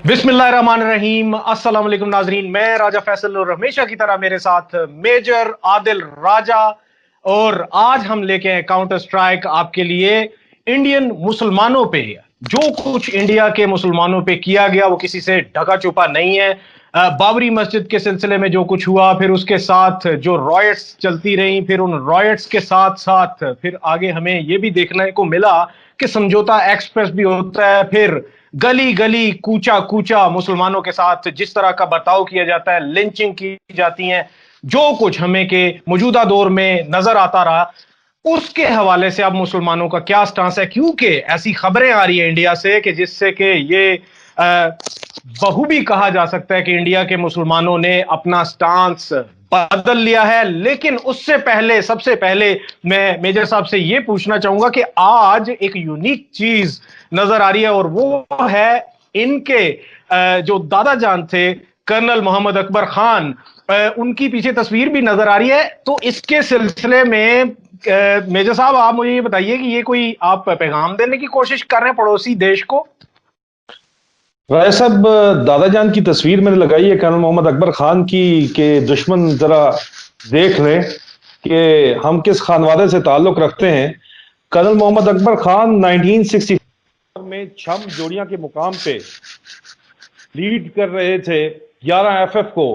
बिस्मिल्लाहिर्रहमानिर्रहीम। अस्सलाम वालेकुम नाजरीन, मैं राजा फैसल और हमेशा की तरह मेरे साथ मेजर आदिल राजा। और आज हम लेके आए काउंटर स्ट्राइक आपके लिए इंडियन मुसलमानों पे। जो कुछ इंडिया के मुसलमानों पे किया गया वो किसी से ढका छुपा नहीं है। बाबरी मस्जिद के सिलसिले में जो कुछ हुआ, फिर उसके साथ जो रॉयट्स चलती रही, फिर उन रॉयट्स के साथ साथ फिर आगे हमें ये भी देखने को मिला कि समझौता एक्सप्रेस भी होता है। फिर गली गली कूचा कूचा मुसलमानों के साथ जिस तरह का बर्ताव किया जाता है, लिंचिंग की जाती है, जो कुछ हमें के मौजूदा दौर में नजर आता रहा, उसके हवाले से अब मुसलमानों का क्या स्टांस है। क्योंकि ऐसी खबरें आ रही है इंडिया से कि जिससे कि ये बखूबी कहा जा सकता है कि इंडिया के मुसलमानों ने अपना स्टांस बदल लिया है। लेकिन उससे पहले, सबसे पहले मैं मेजर साहब से यह पूछना चाहूंगा कि आज एक यूनिक चीज नजर आ रही है, और वो है इनके जो दादा जान थे कर्नल मोहम्मद अकबर खान, उनकी पीछे तस्वीर भी नजर आ रही है। तो इसके सिलसिले में मेजर साहब आप मुझे ये बताइए कि ये कोई आप पैगाम देने की कोशिश कर रहे हैं पड़ोसी देश को? राय साहब, दादा जान की तस्वीर मैंने लगाई है कर्नल मोहम्मद अकबर खान की कि दुश्मन जरा देख लें कि हम किस खानवादे से ताल्लुक रखते हैं। कर्नल मोहम्मद अकबर खान 1964 में छम जोड़ियां के मुकाम पे लीड कर रहे थे 11 FF को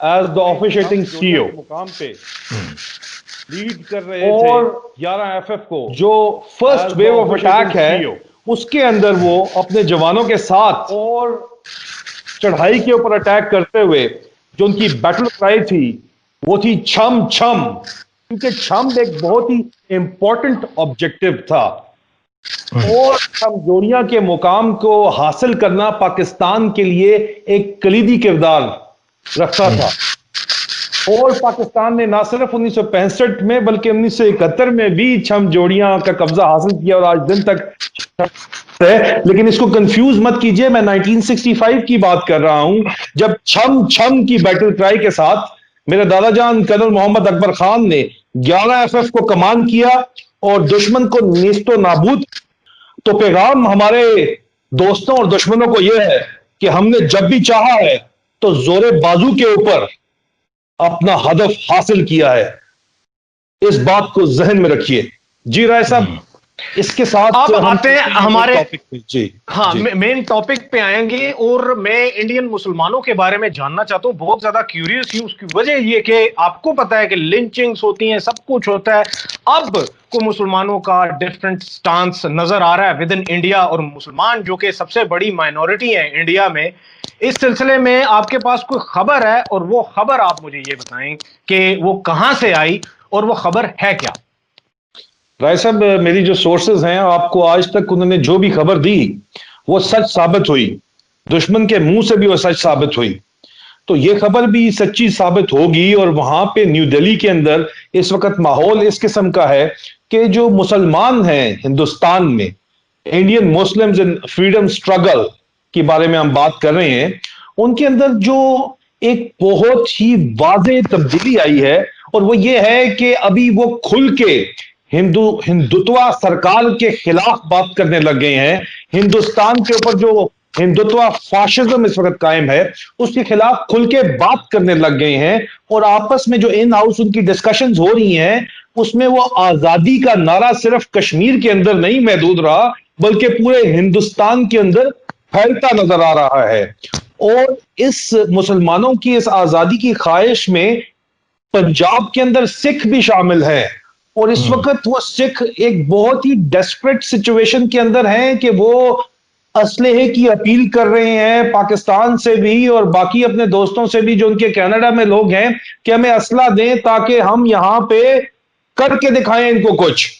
एज द ऑफिशिएटिंग CEO मुकाम पे लीड कर रहे थे। और 11 FF को जो फर्स्ट वेव ऑफ अटैक है उसके अंदर वो अपने जवानों के साथ और चढ़ाई के ऊपर अटैक करते हुए जो उनकी बैटल क्राई थी वो थी छम छम, क्योंकि छम एक बहुत ही इंपॉर्टेंट ऑब्जेक्टिव था और छम जोड़ियां के मुकाम को हासिल करना पाकिस्तान के लिए एक कलीदी किरदार रखता था। और पाकिस्तान ने ना सिर्फ 1965 में बल्कि 1971 में भी छम जोड़ियां का कब्जा हासिल किया और आज दिन तक है। लेकिन इसको कंफ्यूज मत कीजिए, मैं 1965 की बात कर रहा हूं जब छम छम की बैटल क्राई के साथ मेरे दादा जान कर्नल मोहम्मद अकबर खान ने 11 FF को कमान किया और दुश्मन को नेस्तो नाबूद। तो पैगाम हमारे दोस्तों और दुश्मनों को यह है कि हमने जब भी चाहा है तो जोरे बाजू के ऊपर अपना हदफ हासिल किया है। इस बात को जहन में रखिए। जी राय साहब, इसके साथ आप आते हैं हमारे जी मेन टॉपिक पे आएंगे। और मैं इंडियन मुसलमानों के बारे में जानना चाहता हूं, बहुत ज्यादा क्यूरियस हूं। उसकी वजह ये कि आपको पता है कि लिंचिंग्स होती हैं, सब कुछ होता है। अब को मुसलमानों का डिफरेंट स्टांस नजर आ रहा है विद इन इंडिया, और मुसलमान जो कि सबसे बड़ी माइनॉरिटी है इंडिया में, इस सिलसिले में आपके पास कोई खबर है? और वो खबर आप मुझे ये बताएं कि वो कहां से आई और वो खबर है क्या? राय साहब, मेरी जो सोर्सेज हैं आपको आज तक उन्होंने जो भी खबर दी वो सच साबित हुई, दुश्मन के मुंह से भी वो सच साबित हुई, तो ये खबर भी सच्ची साबित होगी। और वहां पे न्यू दिल्ली के अंदर इस वक्त माहौल इस किस्म का है कि जो मुसलमान हैं हिंदुस्तान में, Indian Muslims in freedom struggle के बारे में हम बात कर रहे हैं, उनके अंदर जो एक बहुत ही वाज़ेह तब्दीली आई है और वो ये है कि अभी वो खुल के हिंदुत्वा सरकार के खिलाफ बात करने लग गए हैं। हिंदुस्तान के ऊपर जो हिंदुत्वा फाशिज्म इस वक्त कायम है उसके खिलाफ खुल के बात करने लग गए हैं। और आपस में जो इन हाउस उनकी डिस्कशंस हो रही हैं उसमें वो आजादी का नारा सिर्फ कश्मीर के अंदर नहीं महदूद रहा बल्कि पूरे हिंदुस्तान के अंदर फैलता नजर आ रहा है। और इस मुसलमानों की इस आजादी की ख्वाहिश में पंजाब के अंदर सिख भी शामिल है। और इस वक्त वो सिख एक बहुत ही डेस्परेट सिचुएशन के अंदर हैं कि वो असलहे की अपील कर रहे हैं पाकिस्तान से भी और बाकी अपने दोस्तों से भी जो उनके कनाडा में लोग हैं कि हमें असला दें ताकि हम यहां पे करके दिखाएं इनको कुछ।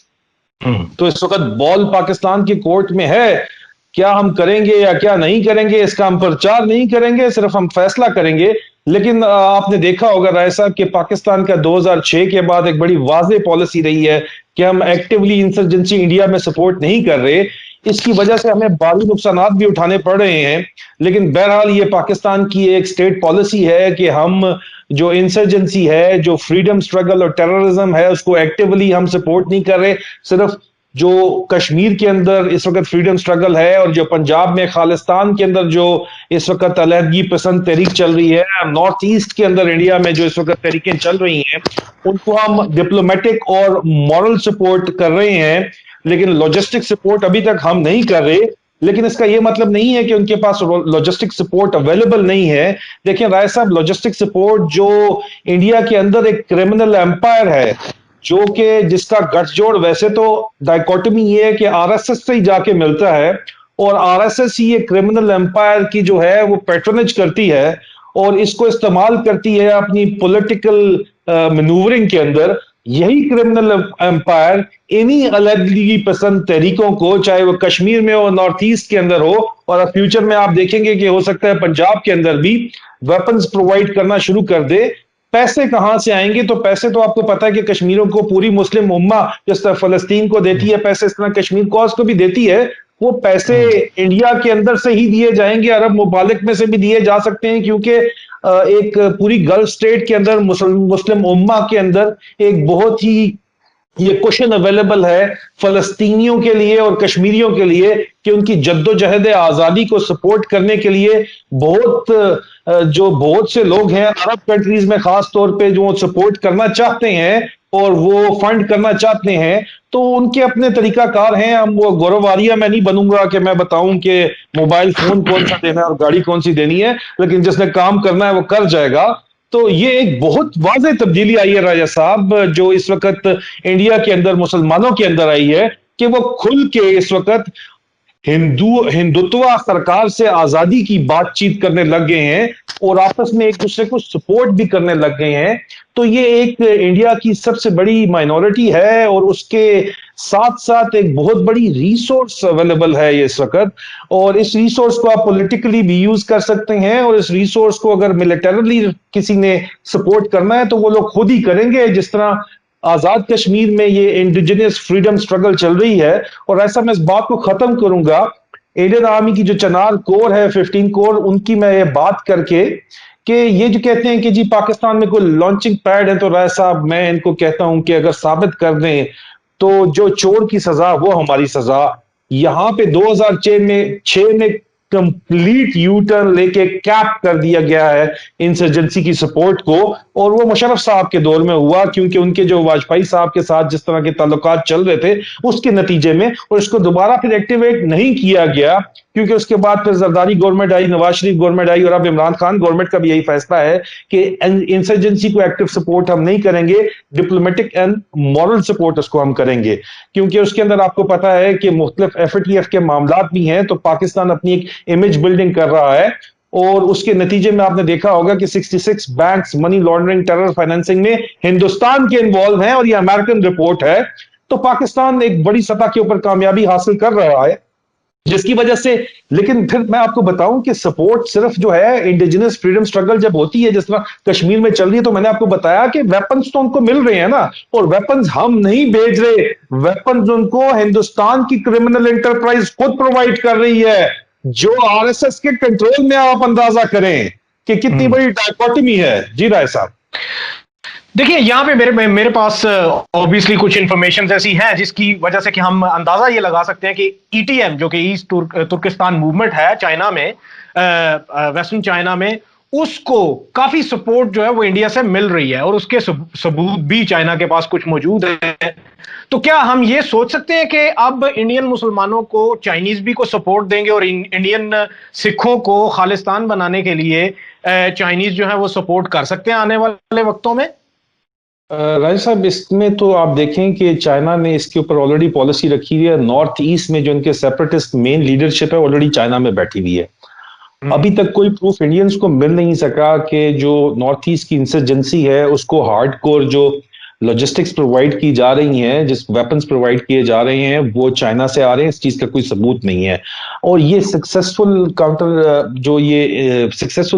तो इस वक्त बॉल पाकिस्तान की कोर्ट में है, क्या हम करेंगे या क्या नहीं करेंगे इसका हम प्रचार नहीं करेंगे, सिर्फ हम फैसला करेंगे। लेकिन आपने देखा होगा राय साहब कि पाकिस्तान का 2006 के बाद एक बड़ी वाज़ेह पॉलिसी रही है कि हम एक्टिवली इंसर्जेंसी इंडिया में सपोर्ट नहीं कर रहे। इसकी वजह से हमें भारी नुकसानात भी उठाने पड़ रहे हैं। लेकिन बहरहाल ये पाकिस्तान की एक स्टेट पॉलिसी है कि हम जो इंसर्जेंसी है, जो फ्रीडम स्ट्रगल और टेररिज्म है, उसको एक्टिवली हम सपोर्ट नहीं कर रहे, सिर्फ جو کشمیر کے اندر اس وقت فریڈم سٹرگل ہے اور جو پنجاب میں خالستان کے اندر جو اس وقت علیحدگی پسند تحریک چل رہی ہے، نارتھ ایسٹ کے اندر انڈیا میں جو اس وقت تحریکیں چل رہی ہیں، ان کو ہم ڈپلومیٹک اور مورل سپورٹ کر رہے ہیں، لیکن لاجسٹک سپورٹ ابھی تک ہم نہیں کر رہے۔ لیکن اس کا یہ مطلب نہیں ہے کہ ان کے پاس لاجسٹک سپورٹ اویلیبل نہیں ہے۔ دیکھیں رائے صاحب، لاجسٹک سپورٹ جو انڈیا کے اندر ایک کرمنل ایمپائر ہے، جو کہ جس کا گٹھ جوڑ ویسے تو ڈائیکوٹمی یہ ہے کہ آر ایس ایس سے ہی جا کے ملتا ہے، اور آر ایس ایس ہی یہ کرمنل ایمپائر کی جو ہے وہ پیٹرنیج کرتی ہے اور اس کو استعمال کرتی ہے اپنی پولیٹیکل مینورنگ کے اندر۔ یہی کرمنل ایمپائر انہی علیحدگی پسند تحریکوں کو، چاہے وہ کشمیر میں ہو، نارتھ ایسٹ کے اندر ہو، اور فیوچر میں آپ دیکھیں گے کہ ہو سکتا ہے پنجاب کے اندر بھی ویپنز پرووائڈ کرنا شروع کر دے۔ پیسے کہاں سے آئیں گے؟ تو پیسے تو آپ کو پتا ہے کہ کشمیروں کو پوری مسلم امہ جس طرح فلسطین کو دیتی ہے پیسے، اس طرح کشمیر کوز کو بھی دیتی ہے۔ وہ پیسے انڈیا کے اندر سے ہی دیے جائیں گے، عرب ممالک میں سے بھی دیے جا سکتے ہیں، کیونکہ ایک پوری گلف سٹیٹ کے اندر مسلم امہ کے اندر ایک بہت ہی یہ کوشن اویلیبل ہے فلسطینیوں کے لیے اور کشمیریوں کے لیے کہ ان کی جد و جہد آزادی کو سپورٹ کرنے کے لیے بہت سے لوگ ہیں عرب کنٹریز میں خاص طور پہ جو سپورٹ کرنا چاہتے ہیں اور وہ فنڈ کرنا چاہتے ہیں، تو ان کے اپنے طریقہ کار ہیں۔ ہم وہ گوروواریہ میں نہیں بنوں گا کہ میں بتاؤں کہ موبائل فون کون سا دینا ہے اور گاڑی کون سی دینی ہے، لیکن جس نے کام کرنا ہے وہ کر جائے گا۔ تو یہ ایک بہت واضح تبدیلی آئی ہے راجہ صاحب، جو اس وقت انڈیا کے اندر مسلمانوں کے اندر آئی ہے، کہ وہ کھل کے اس وقت ہندوتوا سرکار سے آزادی کی بات چیت کرنے لگ گئے ہیں اور آپس میں ایک دوسرے کو سپورٹ بھی کرنے لگ گئے ہیں۔ تو یہ ایک انڈیا کی سب سے بڑی مائنورٹی ہے، اور اس کے ساتھ ساتھ ایک بہت بڑی ریسورس اویلیبل ہے یہ اس وقت، اور اس ریسورس کو آپ پولیٹیکلی بھی یوز کر سکتے ہیں، اور اس ریسورس کو اگر ملیٹرلی کسی نے سپورٹ کرنا ہے تو وہ لوگ خود ہی کریں گے، جس طرح آزاد کشمیر میں یہ انڈیجنس فریڈم سٹرگل چل رہی ہے۔ اور ایسا میں اس بات کو ختم کروں گا، انڈین آرمی کی جو چنار کور ہے 15 کور، ان کی میں یہ بات کر کے کہ یہ جو کہتے ہیں کہ جی پاکستان میں کوئی لانچنگ پیڈ ہے، تو رائے صاحب میں ان کو کہتا ہوں کہ اگر ثابت کر دیں تو جو چور کی سزا وہ ہماری سزا۔ یہاں پہ 2006 میں کمپلیٹ یو ٹرن لے کے کیپ کر دیا گیا ہے انسرجنسی کی سپورٹ کو، اور وہ مشرف صاحب کے دور میں ہوا، کیونکہ ان کے جو واجپئی صاحب کے ساتھ جس طرح کے تعلقات چل رہے تھے اس کے نتیجے میں، اور اس کو دوبارہ پھر ایکٹیویٹ نہیں کیا گیا، کیونکہ اس کے بعد پھر زرداری گورنمنٹ آئی، نواز شریف گورنمنٹ آئی، اور اب عمران خان گورنمنٹ کا بھی یہی فیصلہ ہے کہ انسرجنسی کو ایکٹیو سپورٹ ہم نہیں کریں گے، ڈپلومیٹک اینڈ مورل سپورٹ اس کو ہم کریں گے، کیونکہ اس کے اندر آپ کو پتا ہے کہ مختلف FATF کے معاملات بھی ہیں، تو پاکستان اپنی ایک امیج بلڈنگ کر رہا ہے، اور اس کے نتیجے میں آپ نے دیکھا ہوگا کہ 66 banks money laundering terror financing میں ہندوستان کے انوالو ہیں، اور یہ امریکن رپورٹ ہے۔ تو پاکستان ایک بڑی سطح کے اوپر کامیابی حاصل کر رہا ہے، جس کی وجہ سے، لیکن پھر میں آپ کو بتاؤں کہ سپورٹ صرف جو ہے انڈیجنس فریڈم سٹرگل جب ہوتی ہے جس طرح کشمیر میں چل رہی ہے، تو میں نے آپ کو بتایا کہ ویپنز تو ان کو مل رہے ہیں نا، اور ویپنز ہم نہیں بھیج رہے، ویپنز ان کو ہندوستان کی کرمنل انٹرپرائز خود پرووائڈ کر رہی ہے، جو RSS کے کنٹرول میں آپ اندازہ کریں کہ کتنی بڑی ڈائیکوٹمی ہے۔ جی رائے صاحب دیکھیے یہاں پہ میرے پاس اوبیسلی کچھ انفارمیشن ایسی ہیں جس کی وجہ سے کہ ہم اندازہ یہ لگا سکتے ہیں کہ ETM جو کہ ایسٹ ترکستان موومنٹ ہے چائنا میں، ویسٹرن چائنا میں، اس کو کافی سپورٹ جو ہے وہ انڈیا سے مل رہی ہے، اور اس کے ثبوت بھی چائنا کے پاس کچھ موجود ہے۔ تو کیا ہم یہ سوچ سکتے ہیں کہ اب انڈین مسلمانوں کو چائنیز بھی کو سپورٹ دیں گے، اور انڈین سکھوں کو خالستان بنانے کے لیے چائنیز جو ہے وہ سپورٹ کر سکتے ہیں آنے والے وقتوں میں؟ راجہ صاحب اس میں تو آپ دیکھیں کہ چائنا نے اس کے اوپر آلریڈی پالیسی رکھی ہے، نارتھ ایسٹ میں جو ان کے سیپریٹسٹ مین لیڈرشپ ہے آلریڈی چائنا میں بیٹھی ہوئی ہے۔ ابھی تک کوئی پروف انڈینز کو مل نہیں سکا کہ جو نارتھ ایسٹ کی انسرجنسی ہے اس کو ہارڈ کور جو لاجسٹکس پرووائڈ کی جا رہی ہیں، جس ویپنز پرووائڈ کیے جا رہے ہیں، وہ چائنا سے آ رہے ہیں، اس چیز کا کوئی ثبوت نہیں ہے۔ اور یہ سکسیسفل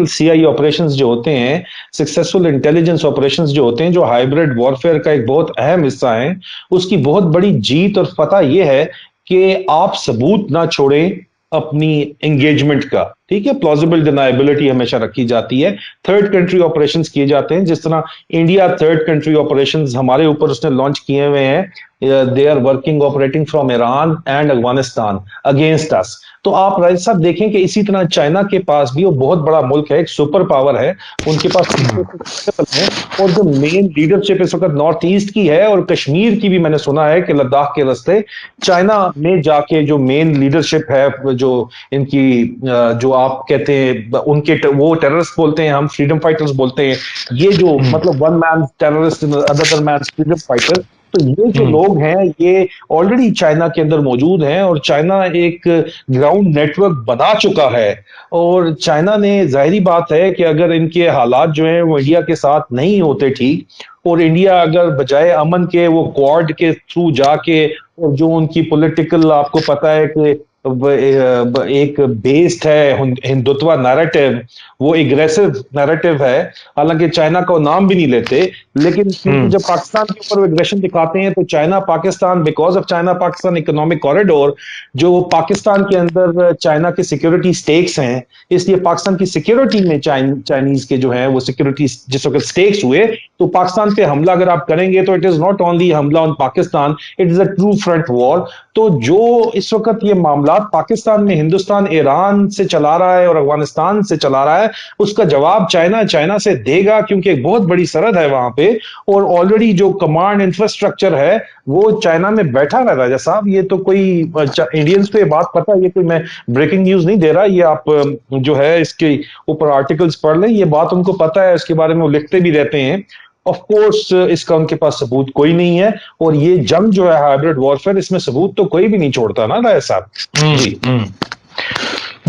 CI آپریشنز جو ہوتے ہیں، سکسیسفل انٹیلیجنس آپریشنز جو ہوتے ہیں، جو ہائیبرڈ وارفیئر کا ایک بہت اہم حصہ ہیں، اس کی بہت بڑی جیت اور فتح یہ ہے کہ آپ ثبوت نہ چھوڑیں اپنی انگیجمنٹ کا، ٹھیک ہے، پلازیبل ڈینائبلٹی ہمیشہ رکھی جاتی ہے۔ تھرڈ کنٹری آپریشنز کیے جاتے ہیں، جس طرح انڈیا تھرڈ کنٹری آپریشنز ہمارے اوپر اس نے لانچ کیے ہوئے ہیں، they are working operating from Iran and Afghanistan against us. तो आप राइट साहब देखें कि इसी तरह चाइना के पास भी वो बहुत बड़ा मुल्क है, एक सुपर पावर है, उनके पास है, और जो मेन लीडरशिप इस वक्त नॉर्थ ईस्ट की है और कश्मीर की भी मैंने सुना है कि लद्दाख के रास्ते चाइना में जाके जो मेन लीडरशिप है, जो इनकी जो आप कहते हैं उनके वो टेररिस्ट बोलते हैं, हम फ्रीडम फाइटर्स बोलते हैं, ये जो मतलब one man terrorist other man freedom fighter, तो ये जो लोग हैं ये ऑलरेडी चाइना के अंदर मौजूद हैं और चाइना एक ग्राउंड नेटवर्क बना चुका है। और चाइना ने जाहिर बात है कि अगर इनके हालात जो हैं वो इंडिया के साथ नहीं होते ठीक, और इंडिया अगर बजाय अमन के वो क्वाड के थ्रू जाके, और जो उनकी पॉलिटिकल आपको पता है कि एक बेस्ड है हिंदुत्व नैरेटिव, वो एग्रेसिव नैरेटिव है, हालांकि चाइना का नाम भी नहीं लेते, लेकिन जब पाकिस्तान के ऊपर एग्रेशन दिखाते हैं तो China Pakistan, because of China Pakistan economic corridor, जो पाकिस्तान के अंदर चाइना के सिक्योरिटी स्टेक्स हैं, इसलिए पाकिस्तान की सिक्योरिटी में चाइनीज के जो है वो सिक्योरिटी जिस वक्त स्टेक्स हुए, तो पाकिस्तान पे हमला अगर आप करेंगे तो इट इज नॉट ओनली हमला on Pakistan, it is a true front war. तो जो इस वक्त ये मामला पाकिस्तान में हिंदुस्तान ईरान से चला रहा है और अफगानिस्तान से चला रहा है, उसका जवाब चाइना से देगा, क्योंकि एक बहुत बड़ी सरहद है वहां पे, और ऑलरेडी जो कमांड इंफ्रास्ट्रक्चर है वो चाइना में बैठा है। राजा साहब, ये तो कोई इंडियंस को ये बात पता है, ये कोई मैं ब्रेकिंग न्यूज नहीं दे रहा, ये आप जो है इसके ऊपर आर्टिकल्स पढ़ लें, ये बात उनको पता है, इसके बारे में वो लिखते भी रहते हैं। ऑफ कोर्स इसका उनके पास सबूत कोई नहीं है, और ये जंग जो है हाइब्रिड वॉरफेयर, इसमें सबूत तो कोई भी नहीं छोड़ता ना राय साहब।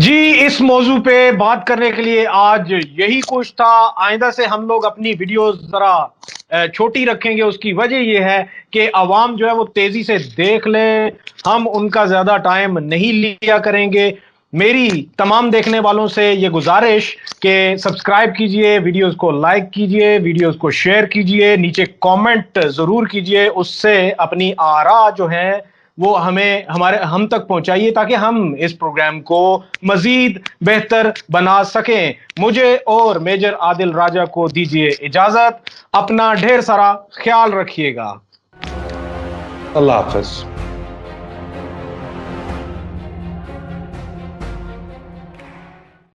जी, इस मौजू पे बात करने के लिए आज यही कुछ था। आइंदा से हम लोग अपनी वीडियोस जरा छोटी रखेंगे, उसकी वजह यह है कि अवाम जो है वो तेजी से देख ले, हम उनका ज्यादा टाइम नहीं लिया करेंगे। मेरी तमाम देखने वालों से ये गुजारिश कि सब्सक्राइब कीजिए, वीडियोस को लाइक कीजिए, वीडियोस को शेयर कीजिए, नीचे कमेंट जरूर कीजिए, उससे अपनी आरा जो है वो हम तक पहुंचाइए, ताकि हम इस प्रोग्राम को मजीद बेहतर बना सकें। मुझे और मेजर आदिल राजा को दीजिए इजाजत, अपना ढेर सारा ख्याल रखिएगा। अल्लाह हाफिज।